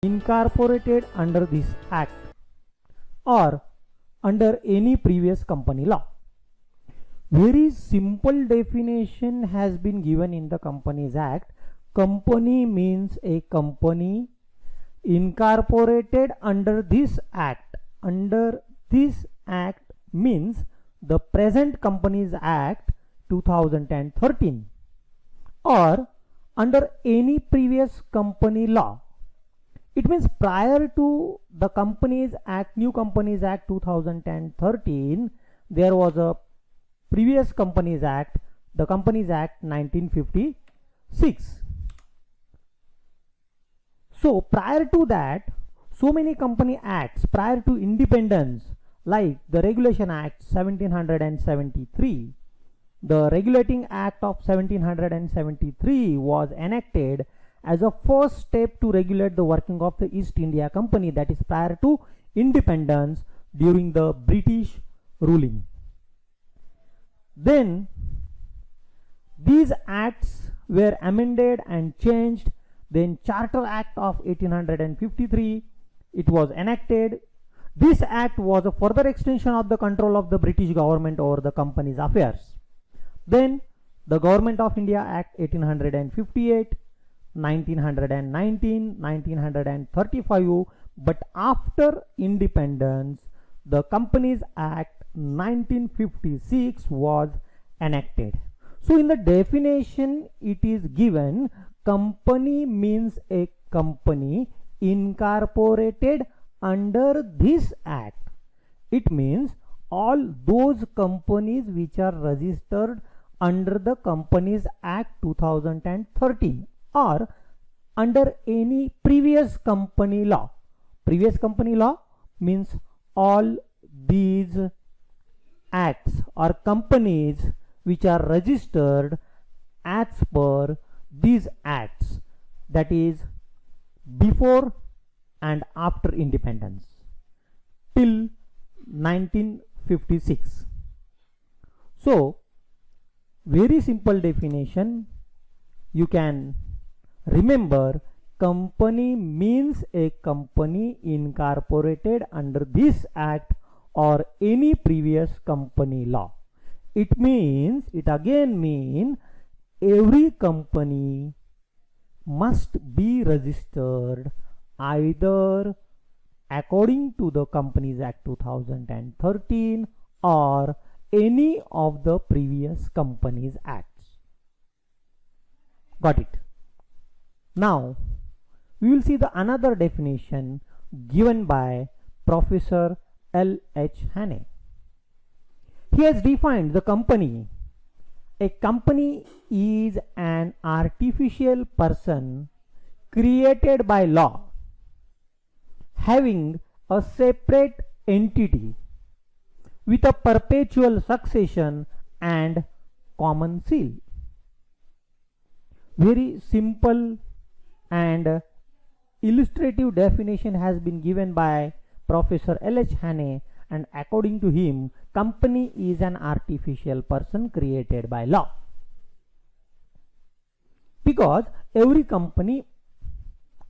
incorporated under this act or under any previous company law. Very simple definition has been given in the Companies Act. Company means a company incorporated under this act. Under this act means the present Companies Act 2013 or under any previous company law. It means prior to the Companies Act, New Companies Act 2013, there was a previous Companies Act, the Companies Act 1956. So prior to that, so many company acts prior to independence, like the Regulation Act 1773, the Regulating Act of 1773 was enacted as a first step to regulate the working of the East India Company, that is prior to independence during the British ruling. Then these acts were amended and changed. Then Charter Act of 1853, it was enacted. This act was a further extension of the control of the British government over the company's affairs. Then the Government of India Act 1858, 1919, 1935, but after independence, the Companies Act 1956 was enacted. So in the definition it is given, company means a company incorporated under this act. It means all those companies which are registered under the Companies Act 2013 or under any previous company law. Previous company law means all these acts or companies which are registered as per these acts, that is before and after independence till 1956. So very simple definition, you can remember, company means a company incorporated under this act or any previous company law. It again means every company must be registered either according to the Companies Act 2013 or any of the previous Companies Acts. Got it? Now we will see the another definition given by Professor L.H. Hannay. He has defined the company. A company is an artificial person created by law, having a separate entity with a perpetual succession and common seal. Very simple and illustrative definition has been given by Professor L.H. Hannay, and according to him, company is an artificial person created by law. Because every company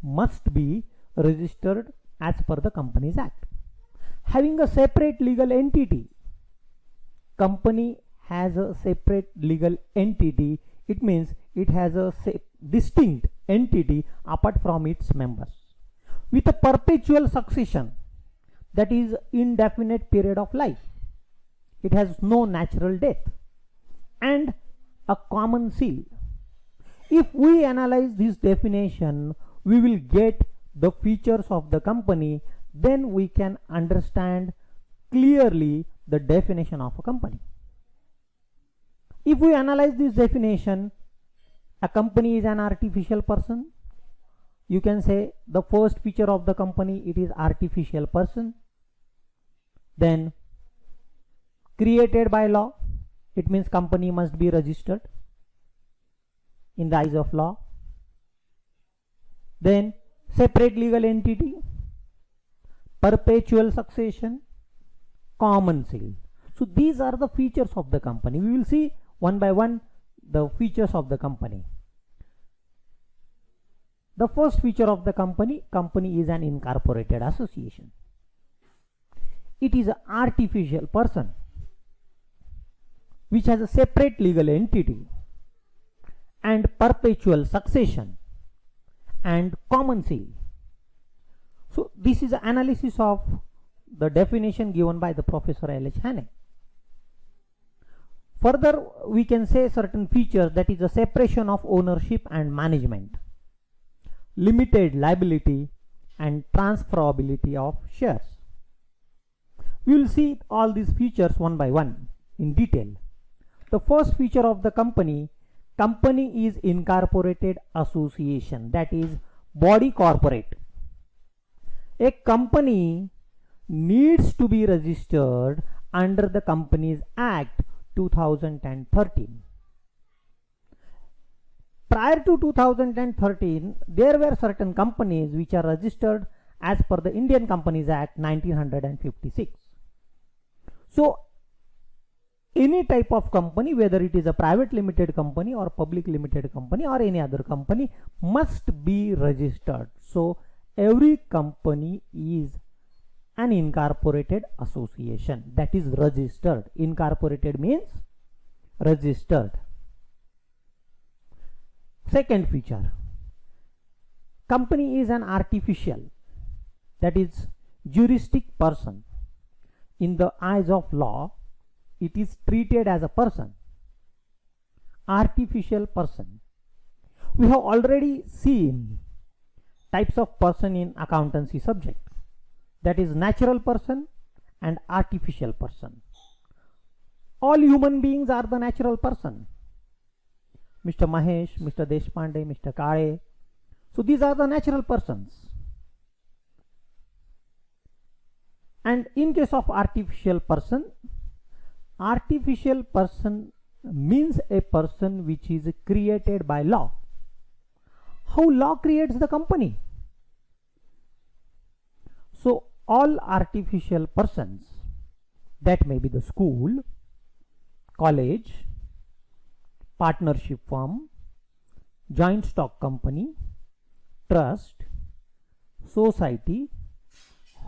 must be registered as per the Companies Act. Having a separate legal entity, company has a separate legal entity. It means it has a distinct entity apart from its members, with a perpetual succession, that is indefinite period of life. It has no natural death, and a common seal. If we analyze this definition, we will get the features of the company. Then we can understand clearly the definition of a company. If we analyze this definition, a company is an artificial person. You can say the first feature of the company, it is artificial person. Then created by law, it means company must be registered in the eyes of law. Then separate legal entity, perpetual succession, common seal. So these are the features of the company. We will see one by one the features of the company. The first feature of the company is an incorporated association. It is an artificial person which has a separate legal entity and perpetual succession and common seal. So this is an analysis of the definition given by the Professor L.H. Hannay. Further, we can say certain features, that is a separation of ownership and management, limited liability and transferability of shares. We will see all these features one by one in detail. The first feature of the company is incorporated association, that is body corporate. A company needs to be registered under the Companies Act 2013. Prior to 2013, there were certain companies which are registered as per the Indian Companies Act 1956. So any type of company, whether it is a private limited company or public limited company or any other company, must be registered. So every company is an incorporated association, that is registered. Incorporated means registered. Second feature, company is an artificial, that is juristic person. In the eyes of law, it is treated as a person, artificial person. We have already seen types of person in accountancy subject, that is natural person and artificial person. All human beings are the natural person. Mr. Mahesh, Mr. Deshpande, Mr. Kale. So these are the natural persons. And in case of artificial person means a person which is created by law. How law creates the company? So all artificial persons, that may be the school, college, partnership firm, joint stock company, trust, society,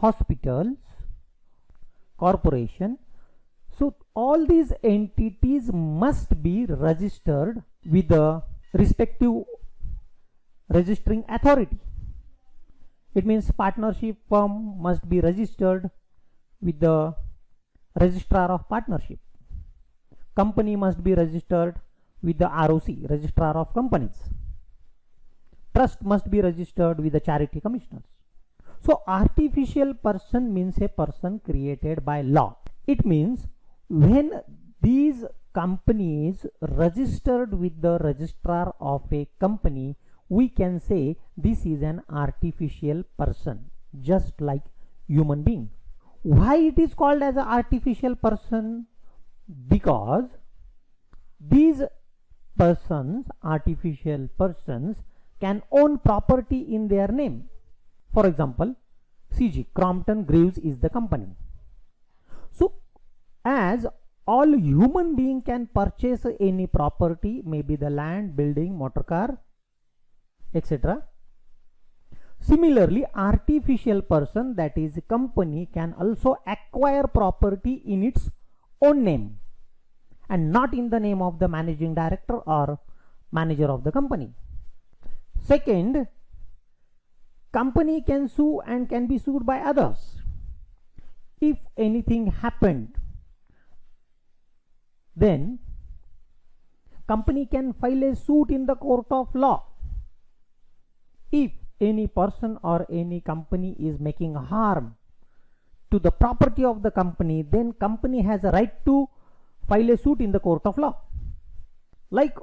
hospitals, corporation. So all these entities must be registered with the respective registering authority. It means partnership firm must be registered with the registrar of partnership. Company must be registered with the ROC, registrar of companies. Trust must be registered with the charity commissioners. So artificial person means a person created by law. It means when these companies registered with the registrar of a company, we can say this is an artificial person, just like human being. Why it is called as an artificial person? Because these persons, artificial persons, can own property in their name. For example, CG, Crompton Greaves is the company. So as all human being can purchase any property, maybe the land, building, motor car, etc. Similarly, artificial person, that is company, can also acquire property in its own name and not in the name of the managing director or manager of the company. Second, company can sue and can be sued by others. If anything happened, then company can file a suit in the court of law. If any person or any company is making harm to the property of the company, then company has a right to file a suit in the court of law. Like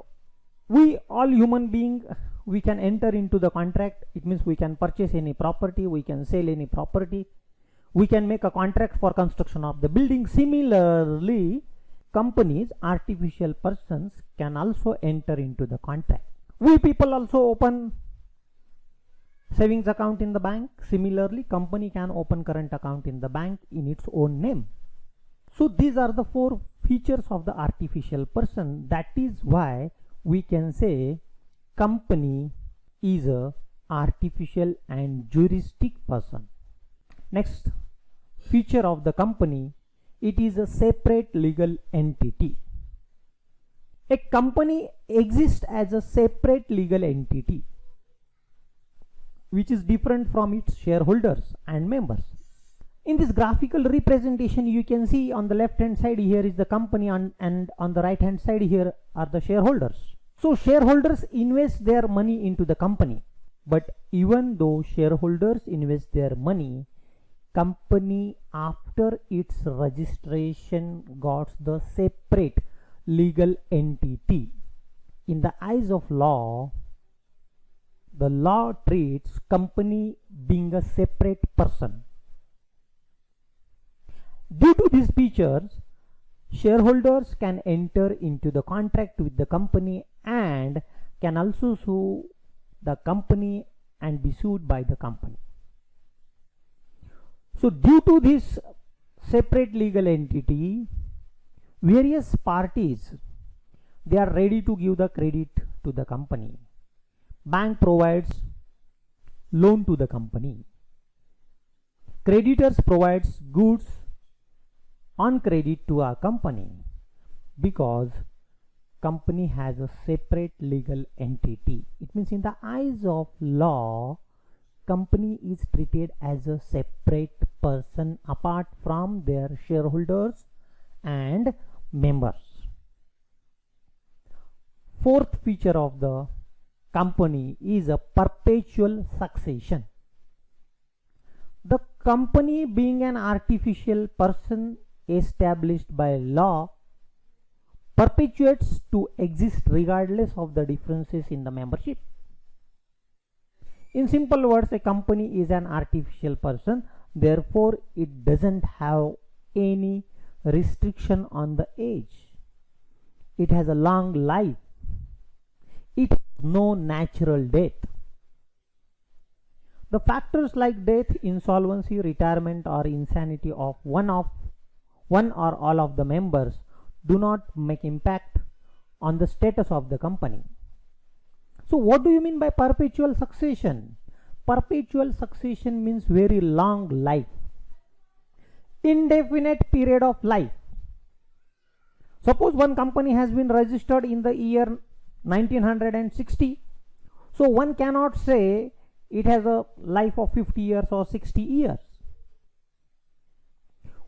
we all human beings, we can enter into the contract. It means we can purchase any property, we can sell any property, we can make a contract for construction of the building. Similarly, companies, artificial persons, can also enter into the contract. We people also open savings account in the bank. Similarly, company can open current account in the bank in its own name. So these are the four features of the artificial person. That is why we can say company is a artificial and juristic person. Next feature of the company, it is a separate legal entity. A company exists as a separate legal entity which is different from its shareholders and members. In this graphical representation, you can see on the left hand side here is the company and on the right hand side here are the shareholders. So shareholders invest their money into the company, but even though shareholders invest their money, company after its registration got the separate legal entity. In the eyes of law, the law treats company being a separate person. Due to these features, shareholders can enter into the contract with the company and can also sue the company and be sued by the company. So due to this separate legal entity, various parties, they are ready to give the credit to the company. Bank provides loan to the company. Creditors provides goods on credit to our company because company has a separate legal entity. It means in the eyes of law, company is treated as a separate person apart from their shareholders and members. Fourth feature of the company is a perpetual succession. The company being an artificial person established by law perpetuates to exist regardless of the differences in the membership. In simple words, a company is an artificial person, therefore it doesn't have any restriction on the age. It has a long life. It has no natural death. The factors like death, insolvency, retirement or insanity of one or all of the members do not make impact on the status of the company. So what do you mean by perpetual succession? Perpetual succession means very long life, indefinite period of life. Suppose one company has been registered in the year 1960, so one cannot say it has a life of 50 years or 60 years.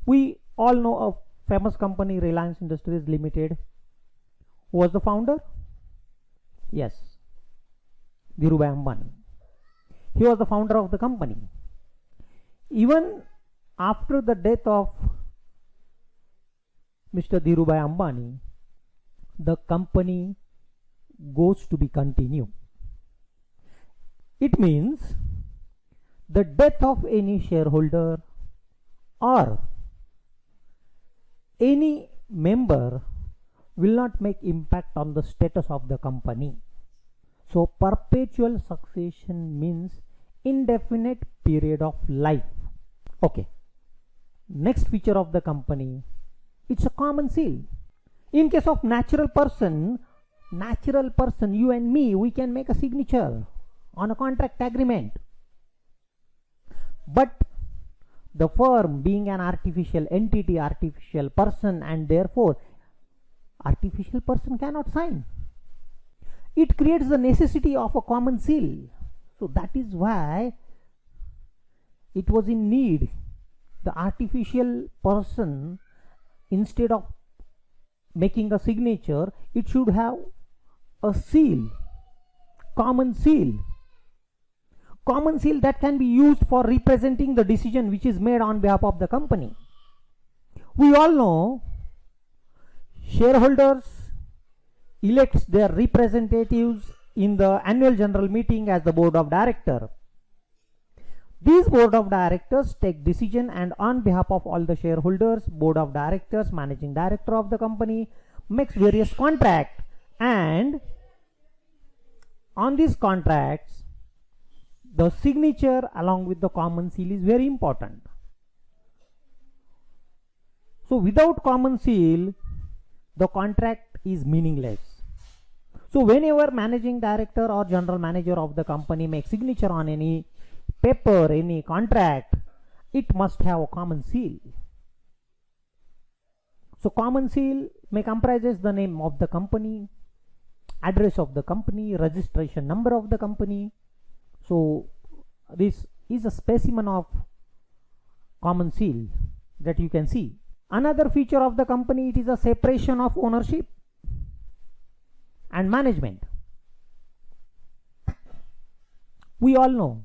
We all know a famous company, Reliance Industries Limited. Who was the founder? Yes, Dhirubhai Ambani. He was the founder of the company. Even after the death of Mr. Dhirubhai Ambani, the company goes to be continued. It means the death of any shareholder or any member will not make impact on the status of the company. So perpetual succession means indefinite period of life. Okay. Next feature of the company, it's a common seal. In case of natural person, you and me, we can make a signature on a contract agreement. But the firm being an artificial entity, artificial person, and therefore artificial person cannot sign. It creates the necessity of a common seal. So that is why it was in need. The artificial person, instead of making a signature, it should have a seal, common seal. Common seal that can be used for representing the decision which is made on behalf of the company. We all know shareholders elects their representatives in the annual general meeting as the board of directors. These board of directors take decision, and on behalf of all the shareholders, board of directors, managing director of the company makes various contracts, and on these contracts the signature along with the common seal is very important. So without common seal, the contract is meaningless. So whenever managing director or general manager of the company makes signature on any paper, any contract, it must have a common seal. So common seal may comprises the name of the company, address of the company, registration number of the company. So this is a specimen of common seal that you can see. Another feature of the company, it is a separation of ownership and management. We all know,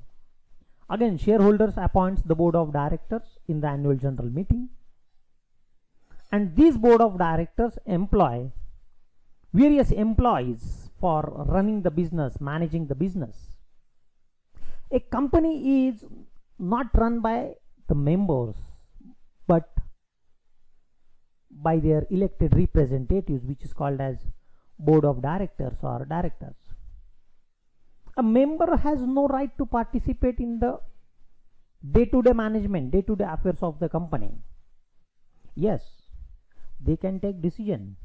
again, shareholders appoints the board of directors in the annual general meeting, and these board of directors employ various employees for running the business, managing the business. A company is not run by the members but by their elected representatives, which is called as board of directors or directors. A member has no right to participate in the day-to-day management, day-to-day affairs of the company. Yes, they can take decision,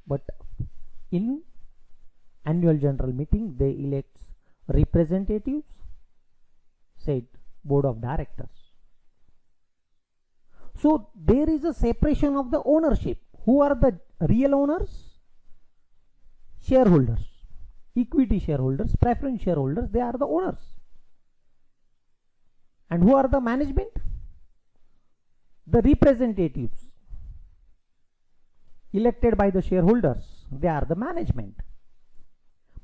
but in annual general meeting they elect representatives, said board of directors. So there is a separation of the ownership. Who are the real owners? Shareholders, equity shareholders, preference shareholders, they are the owners. And who are the management? The representatives elected by the shareholders, they are the management.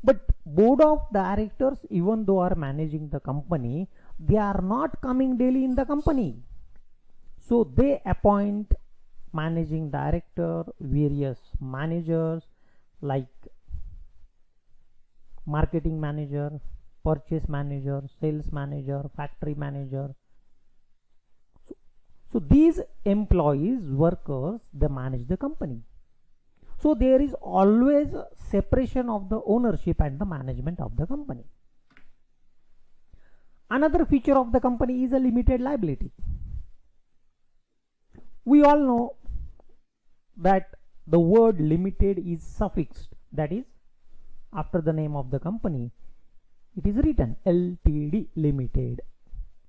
But board of directors, even though are managing the company, they are not coming daily in the company. So they appoint managing director, various managers like marketing manager, purchase manager, sales manager, factory manager. So these employees, workers, they manage the company. So there is always a separation of the ownership and the management of the company. Another feature of the company is a limited liability. We all know that the word limited is suffixed, that is, after the name of the company, it is written LTD, limited.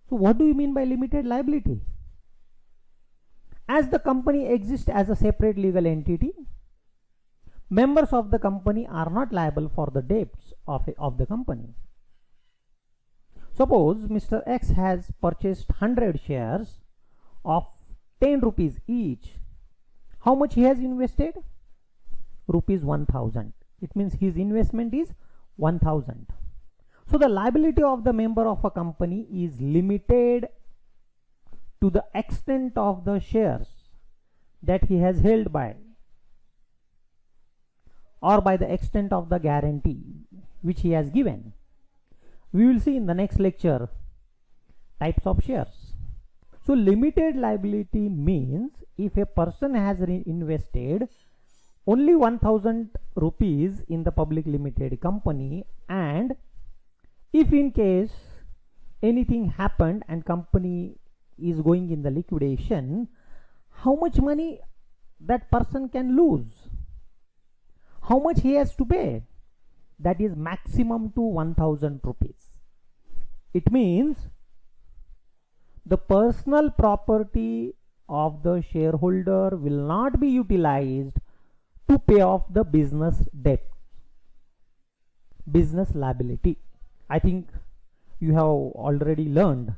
So what do you mean by limited liability? As the company exists as a separate legal entity, members of the company are not liable for the debts of the company. Suppose Mr. X has purchased 100 shares of 10 rupees each. How much he has invested? Rupees 1000. It means his investment is 1000. So the liability of the member of a company is limited to the extent of the shares that he has held by, or by the extent of the guarantee which he has given. We will see in the next lecture types of shares. So limited liability means if a person has invested only 1000 rupees in the public limited company, and if in case anything happened and company is going in the liquidation, how much money that person can lose? How much he has to pay? That is maximum to 1000 rupees. It means the personal property of the shareholder will not be utilized to pay off the business debt, business liability. I think you have already learned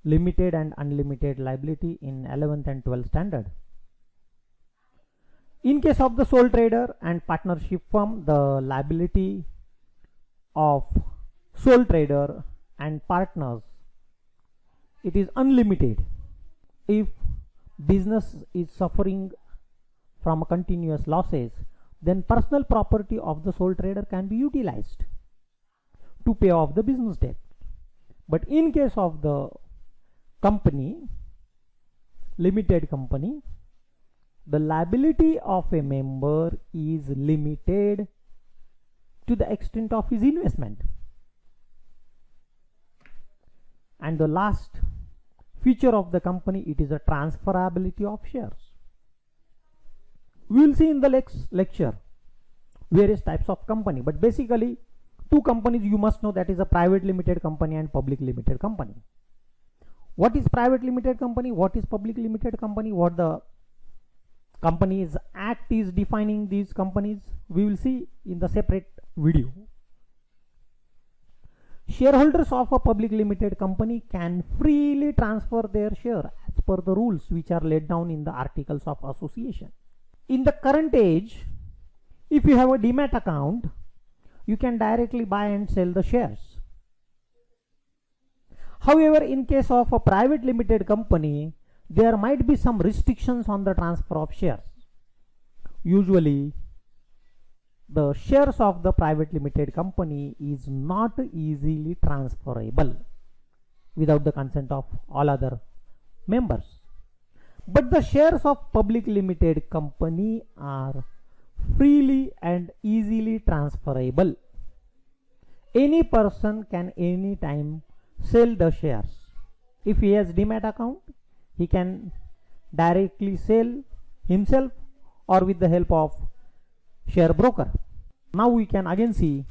limited and unlimited liability in 11th and 12th standard. In case of the sole trader and partnership firm, the liability of sole trader and partners, it is unlimited. If business is suffering from continuous losses, then personal property of the sole trader can be utilized to pay off the business debt. But in case of the company, limited company, the liability of a member is limited to the extent of his investment. And the last feature of the company, it is a transferability of shares. We will see in the next lecture various types of company, but basically two companies you must know, that is a private limited company and public limited company. What is private limited company? What is public limited company? What the Companies Act is defining these companies, we will see in the separate video. Shareholders of a public limited company can freely transfer their share as per the rules which are laid down in the articles of association. In the current age, if you have a demat account, you can directly buy and sell the shares. However, in case of a private limited company, there might be some restrictions on the transfer of shares. Usually, the shares of the private limited company is not easily transferable without the consent of all other members. But the shares of public limited company are freely and easily transferable. Any person can anytime sell the shares. If he has demat account, he can directly sell himself or with the help of share broker. Now we can again see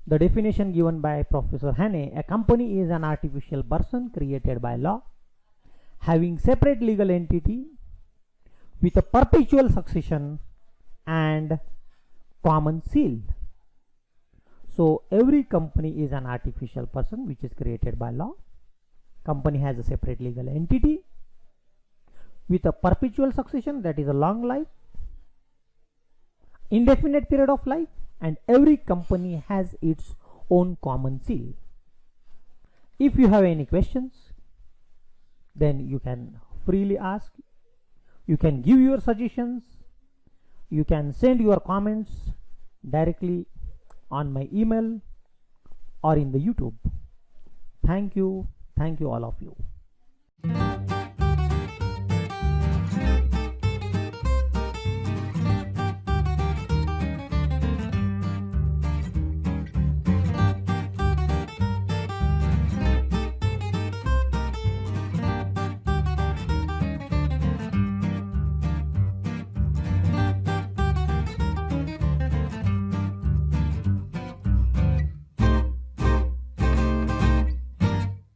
the definition given by Professor Hannay. A company is an artificial person created by law, having separate legal entity with a perpetual succession and common seal. So every company is an artificial person which is created by law. Company has a separate legal entity with a perpetual succession, that is a long life, indefinite period of life, and every company has its own common seal. If you have any questions, then you can freely ask. You can give your suggestions. You can send your comments directly on my email or in the YouTube. Thank you all of you.